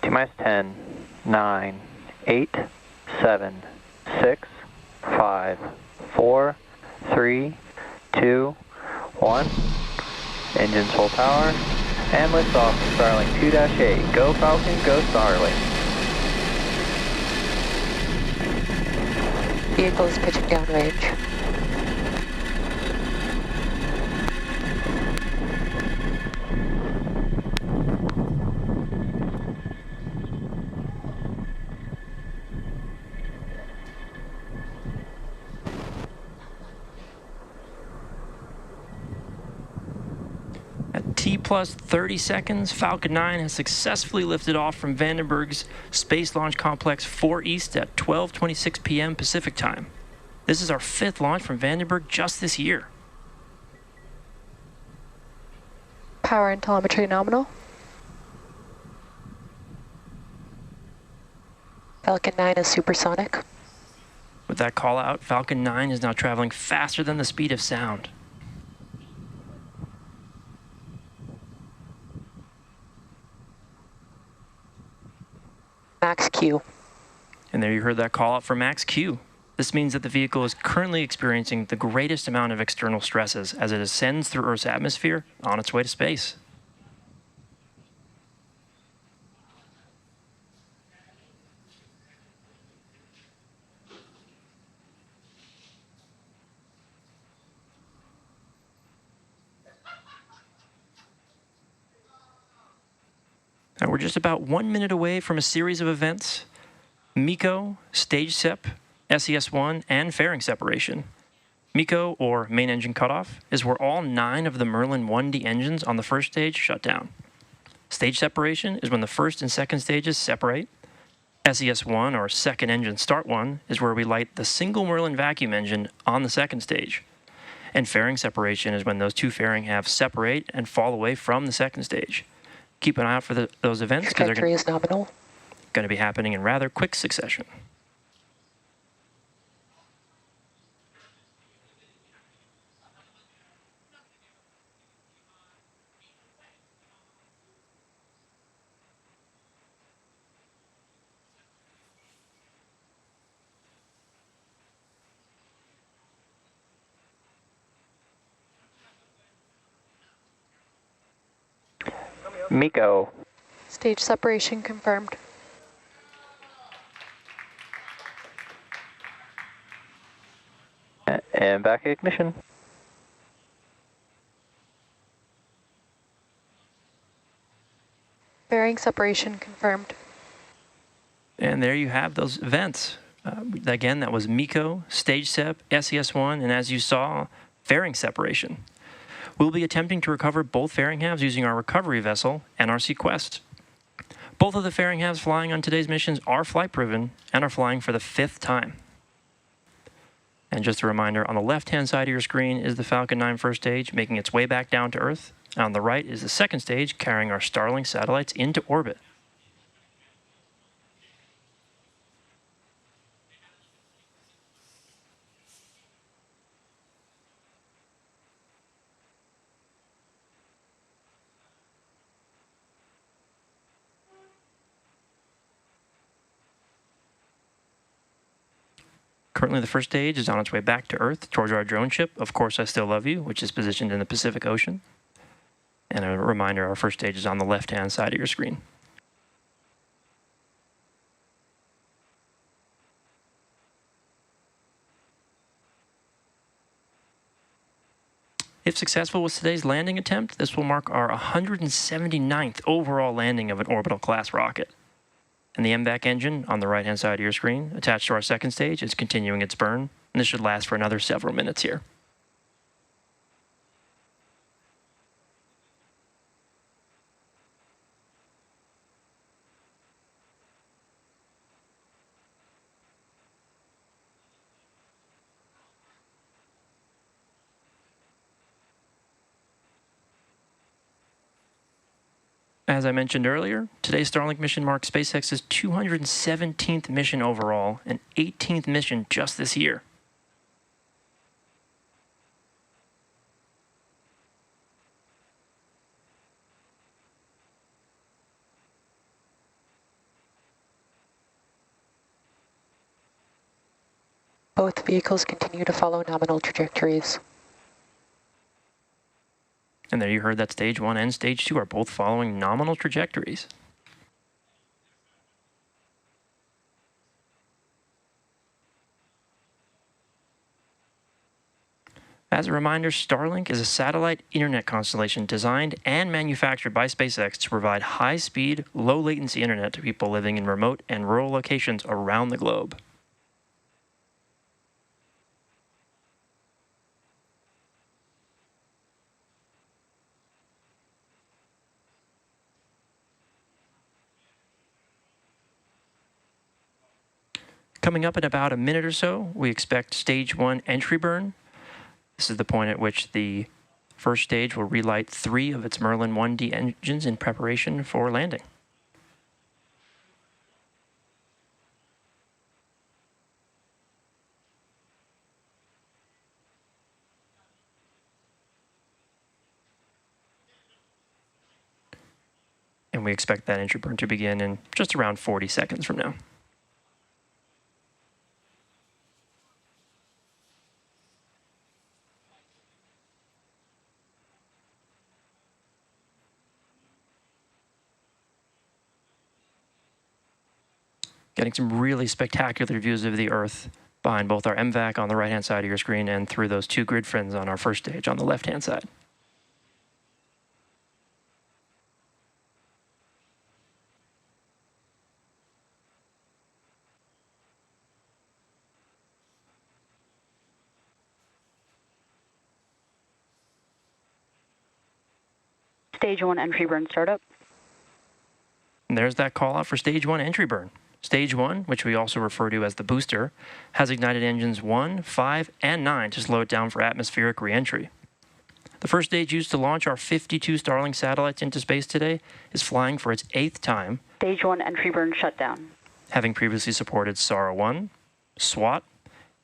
T-minus 10, 9, 8, 7, 6, 5, 4, 3, 2, 1. Engines full power. And liftoff from Starlink 2-8. Go Falcon, go Starlink. Vehicle is pitching downrange. At T plus 30 seconds, Falcon 9 has successfully lifted off from Vandenberg's Space Launch Complex 4 East at 12:26 p.m. Pacific Time. This is our 5th launch from Vandenberg just this year. Power and telemetry nominal. Falcon 9 is supersonic. With that call out, Falcon 9 is now traveling faster than the speed of sound. Max Q. And there you heard that call out for Max Q. This means that the vehicle is currently experiencing the greatest amount of external stresses as it ascends through Earth's atmosphere on its way to space. Now we're just about 1 minute away from a series of events: MECO, stage sep, SES-1, and fairing separation. MECO, or main engine cutoff, is where all 9 of the Merlin 1D engines on the first stage shut down. Stage separation is when the first and second stages separate. SES-1, or second engine start 1, is where we light the single Merlin vacuum engine on the second stage. And fairing separation is when those 2 fairing halves separate and fall away from the second stage. Keep an eye out for those events because they're going to be happening in rather quick succession. MECO. Stage separation confirmed. And back ignition. Fairing separation confirmed. And there you have those events. Again, that was MECO, stage sep, SES-1, and as you saw, fairing separation. We'll be attempting to recover both fairing halves using our recovery vessel, NRC Quest. Both of the fairing halves flying on today's missions are flight-proven and are flying for the 5th time. And just a reminder, on the left-hand side of your screen is the Falcon 9 first stage making its way back down to Earth. And on the right is the second stage carrying our Starlink satellites into orbit. Currently, the first stage is on its way back to Earth towards our drone ship, Of Course I Still Love You, which is positioned in the Pacific Ocean. And a reminder, our first stage is on the left-hand side of your screen. If successful with today's landing attempt, this will mark our 179th overall landing of an orbital class rocket. And the MVAC engine on the right-hand side of your screen, attached to our second stage, is continuing its burn, and this should last for another several minutes here. As I mentioned earlier, today's Starlink mission marks SpaceX's 217th mission overall and 18th mission just this year. Both vehicles continue to follow nominal trajectories. And there you heard that stage 1 and stage 2 are both following nominal trajectories. As a reminder, Starlink is a satellite internet constellation designed and manufactured by SpaceX to provide high-speed, low-latency internet to people living in remote and rural locations around the globe. Coming up in about a minute or so, we expect stage 1 entry burn. This is the point at which the first stage will relight 3 of its Merlin 1D engines in preparation for landing. And we expect that entry burn to begin in just around 40 seconds from now. Getting some really spectacular views of the Earth behind both our MVAC on the right-hand side of your screen and through those 2 grid fins on our first stage on the left-hand side. Stage 1 entry burn startup. And there's that call out for stage 1 entry burn. Stage 1, which we also refer to as the booster, has ignited engines 1, 5, and 9 to slow it down for atmospheric re-entry. The first stage used to launch our 52 Starlink satellites into space today is flying for its 8th time. Stage 1 entry burn shutdown. Having previously supported SAR-1, SWOT,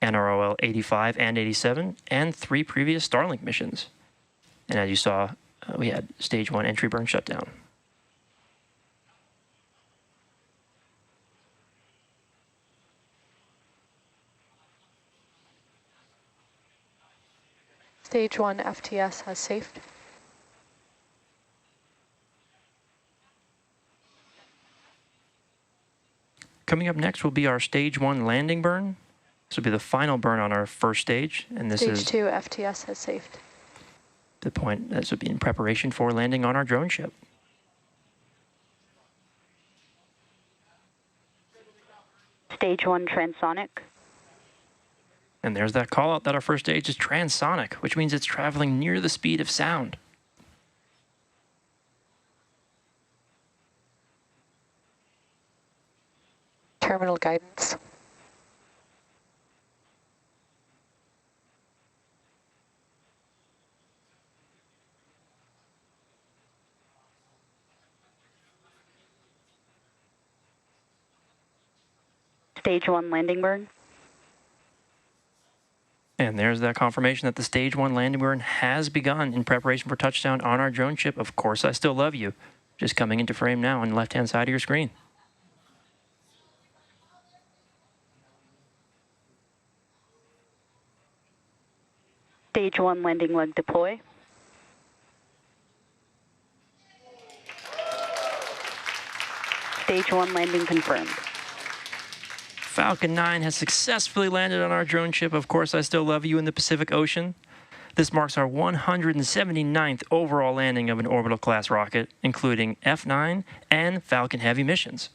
NROL 85 and 87, and 3 previous Starlink missions. And as you saw, we had stage 1 entry burn shutdown. Stage 1 FTS has safed. Coming up next will be our stage 1 landing burn. This will be the final burn on our first stage, and this is Stage 2 FTS has safed. the point. This would be in preparation for landing on our drone ship. Stage 1 transonic. And there's that call out that our first stage is transonic, which means it's traveling near the speed of sound. Terminal guidance. Stage 1 landing burn. And there's that confirmation that the stage 1 landing burn has begun in preparation for touchdown on our drone ship. Of course, I still love you. Just coming into frame now on the left-hand side of your screen. Stage 1 landing leg deploy. Stage 1 landing confirmed. Falcon 9 has successfully landed on our drone ship. Of course, I still love you in the Pacific Ocean. This marks our 179th overall landing of an orbital class rocket, including F9 and Falcon Heavy missions.